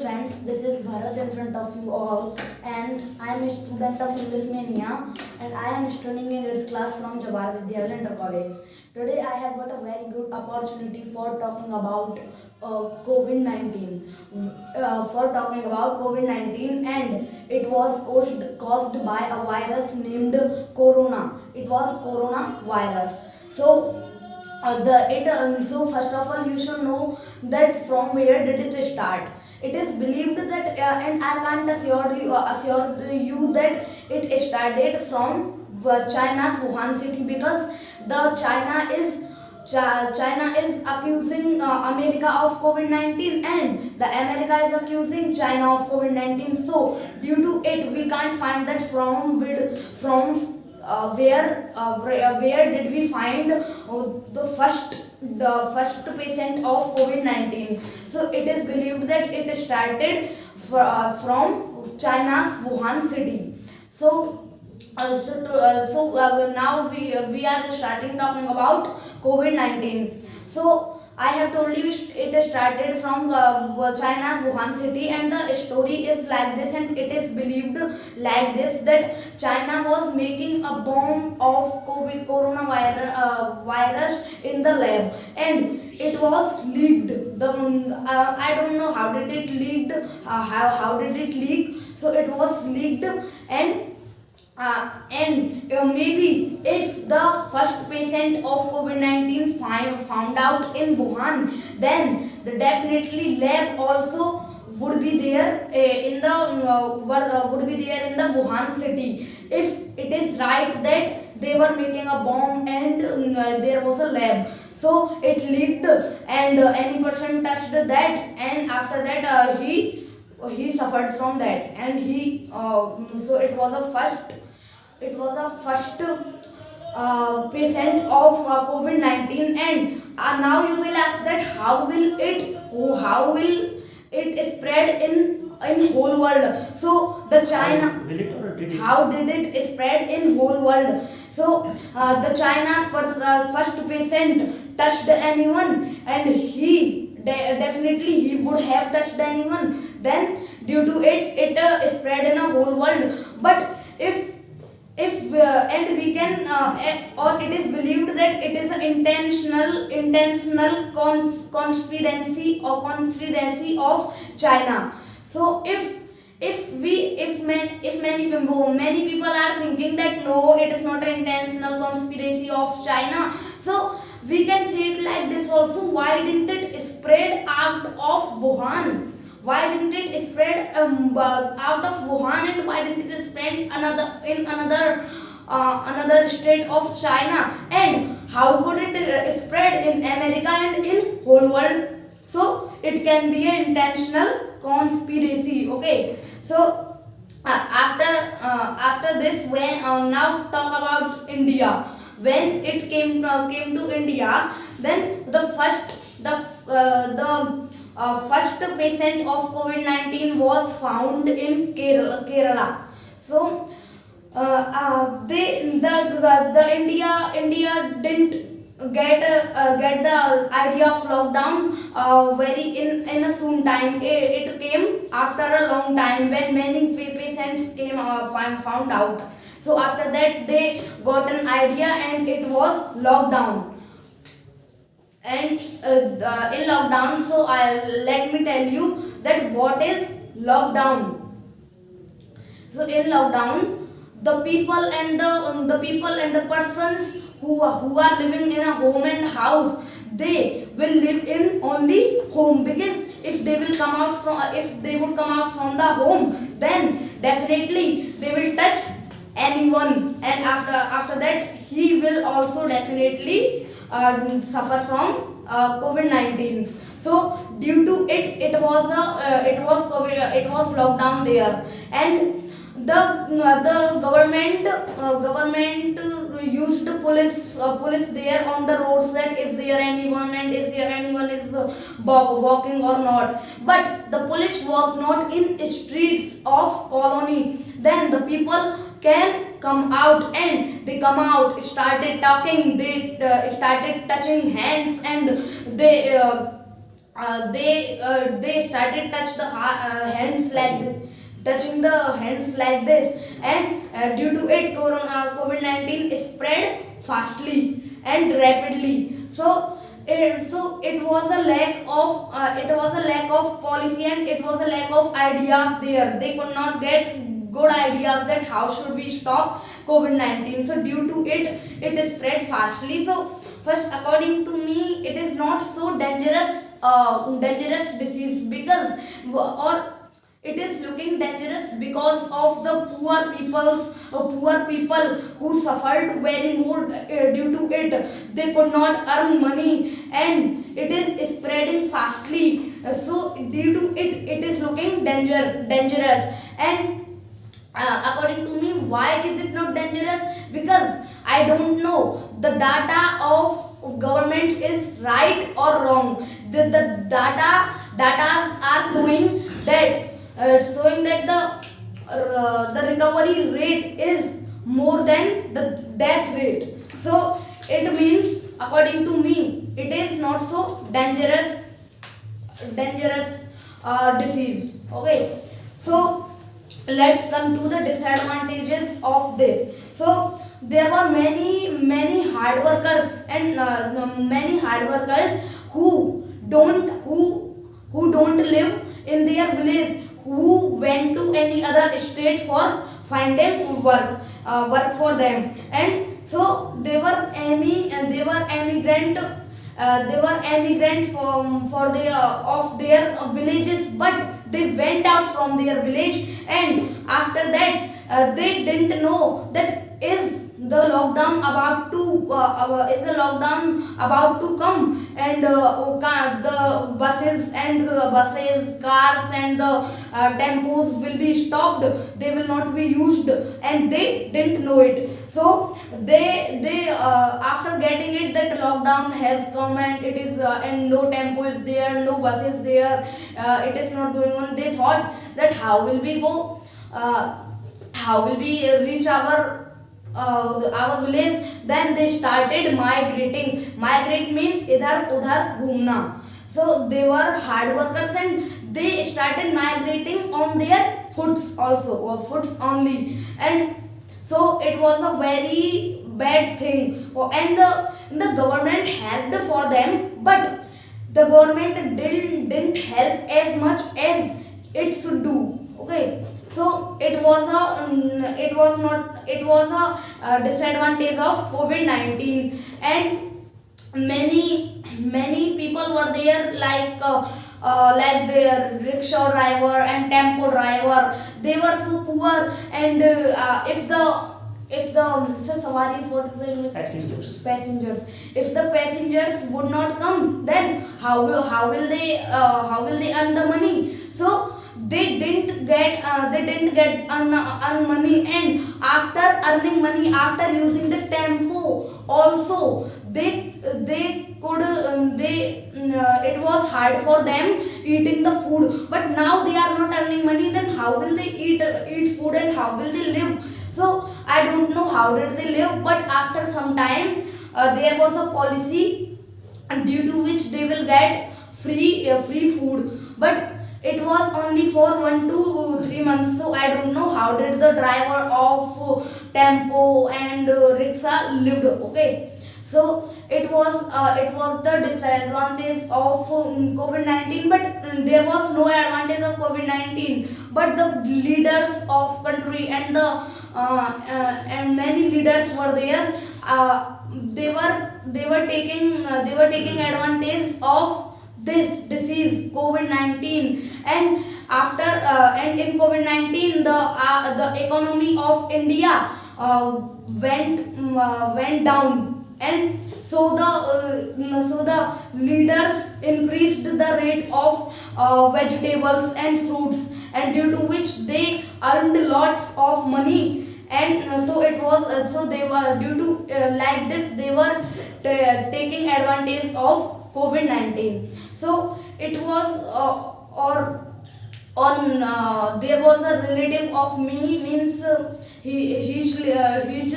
friends, this is Bharat in front of you all, and I am a student of English Mania, and I am studying in its class from Jawahar Vidyalaya Inter College. Today I have got a very good opportunity for talking about COVID-19. And it was caused by a virus named Corona. It was Corona virus. So first of all you should know that from where did it start. It is believed that and I can't assure you that it started from China's Wuhan city, because the China is accusing America of COVID-19, and the America is accusing China of COVID-19. So due to it we can't find that where did we find the first patient of COVID-19. So it is believed that it started from China's Wuhan city. Now we are starting talking about COVID-19. So I have told you it started from China's Wuhan city, and the story is like this, and it is believed like this that China was making a bomb of coronavirus virus in the lab, and it was leaked. I don't know how did it leaked, how did it leak. So it was leaked, and maybe if the first patient of COVID-19 found out in Wuhan, then definitely lab also would be there would be there in the Wuhan city. If it is right that they were making a bomb and there was a lab, so it leaked, and any person touched that, and after that he suffered from that, and so it was a first patient of COVID-19. And now you will ask that how will it spread in whole world. So the China, how did it spread in whole world? So the China's first patient touched anyone, and definitely he would have touched anyone. Then due to it spread in a whole world. But if and we can or it is believed that it is an intentional conspiracy of China. So if many people are thinking that no, it is not an intentional conspiracy of China, so we can say it like this also: why didn't it spread out of Wuhan? Why didn't it spread out of Wuhan, and why didn't it spread another state of China? And how could it spread in America and in whole world? So it can be an intentional conspiracy. Okay. So after this, when now talk about India. When it came to India, then the first patient of COVID-19 was found in Kerala. So the India didn't get the idea of lockdown very in a soon time. It came after a long time, when many patients came found out. So after that they got an idea, and it was lockdown. And in lockdown, so let me tell you that what is lockdown. So in lockdown, the people and the persons who are living in a home and house, they will live in only home, because if they would come out from the home, then definitely they will touch anyone, and after that he will also definitely suffer from COVID-19. So due to it was lockdown there, and the government used police there on the roads, that is there anyone is walking or not. But the police was not in streets of colony. Then the people can come out, and they come out, started talking, they started touching hands, and they they started hands like touching the hands like this, and due to it COVID-19 spread fastly and rapidly. So it was a lack of policy, and it was a lack of ideas there. They could not get good ideas that how should we stop COVID-19. So due to it spread fastly. So first, according to me, it is not so dangerous disease, because or it is looking dangerous because of the poor people who suffered very more due to it. They could not earn money, and it is spreading fastly. So due to it is looking dangerous. And according to me, why is it not dangerous? Because I don't know the data of government is right or wrong. The data are showing that the recovery rate is more than the death rate. So it means, according to me, it is not so dangerous disease. Okay, so let's come to the disadvantages of this. So there were many hard workers, and many hard workers who don't live in their village, who went to any other state for finding work for them. And so they were emigrants for their of their villages, but they went out from their village, and after that they didn't know that is the lockdown about to come, and the buses, cars, and the tempos will be stopped. They will not be used, and they didn't know it. So they after getting it that lockdown has come, and it is and no tempo is there, no bus is there, it is not going on. They thought that how will we reach our village. Then they started migrating. Migrate means idhar udhar ghumna. So they were hard workers, and they started migrating on their foots also, or foots only. And so it was a very bad thing. And the government helped for them, but the government didn't help as much as it should do. Okay, so it was a disadvantage of COVID-19. And many people were there, like the rickshaw driver and tempo driver. They were so poor, and if the so sawaris, what is the English? Passengers. If the passengers would not come, then how will they earn the money? So they didn't get earn money. And after earning money, after using the tempo also, they could they it was hard for them eating the food. But now they are not earning money, then how will they eat food, and how will they live? So I don't know how did they live. But after some time, there was a policy due to which they will get free food. But it was only for 1 to 3 months. So I don't know how did the driver of tempo and rickshaw lived. Okay, so it was the disadvantage of COVID-19. But there was no advantage of COVID-19. But the leaders of country, and and many leaders were there. They were taking advantage of this disease COVID-19. And after and in COVID-19, the economy of India went down. And so the leaders increased the rate of vegetables and fruits, and due to which they earned lots of money. And so it was so they were due to like this, they were taking advantage of COVID-19. So it was or on there was a relative of me, means he's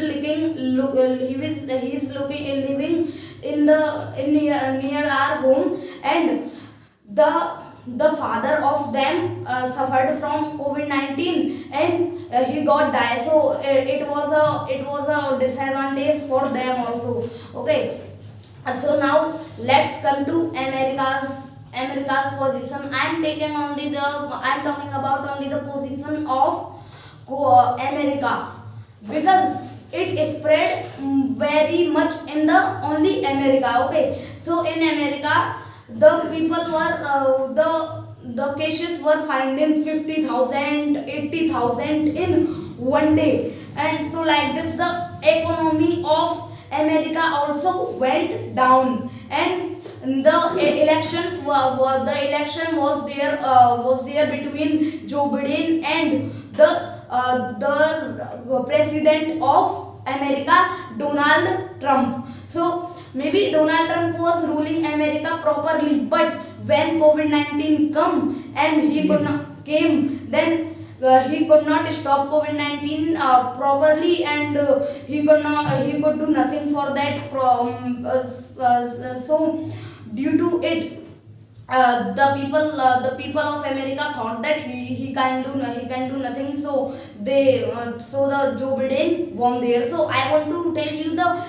looking look he's looking living in near our home. And the the father of them suffered from COVID-19, and he got died. So it was a disadvantage for them also. Okay. So now let's come to America's position. I'm talking about only the position of America, because it spread very much in the only America. Okay. So in America, the people were the cases were finding 50,000, 80,000 in one day. And so like this, the economy of America also went down. And the elections the election was there between Joe Biden and the president of America, Donald Trump. So maybe Donald Trump was ruling America properly, but when COVID-19 come and he could not came, then he could not stop COVID-19 properly, and he could do nothing for that. So due to it, the people of America thought that he can do nothing. So the Joe Biden won there. So I want to tell you the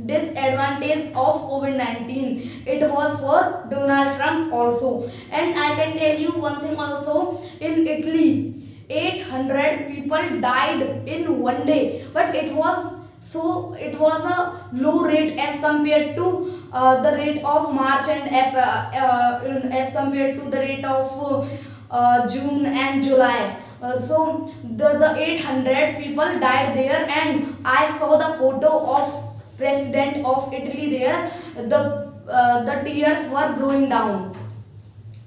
disadvantage of COVID-19. It was for Donald Trump also. And I can tell you one thing also. In Italy, 800 people died in one day, but it was a low rate as compared to the rate of March and April, as compared to the rate of June and July. So the 800 people died there, and I saw the photo of president of Italy there. The tears were blowing down,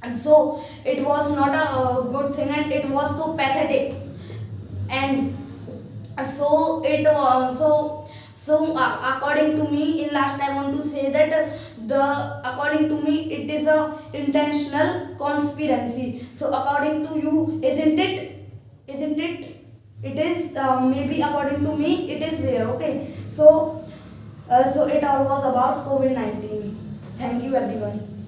and so it was not a good thing, and it was so pathetic. And so it so according to me, in last I want to say that according to me, it is a intentional conspiracy. So according to you, isn't it? It is, maybe according to me it is there. Okay. So it all was about COVID-19. Thank you everyone.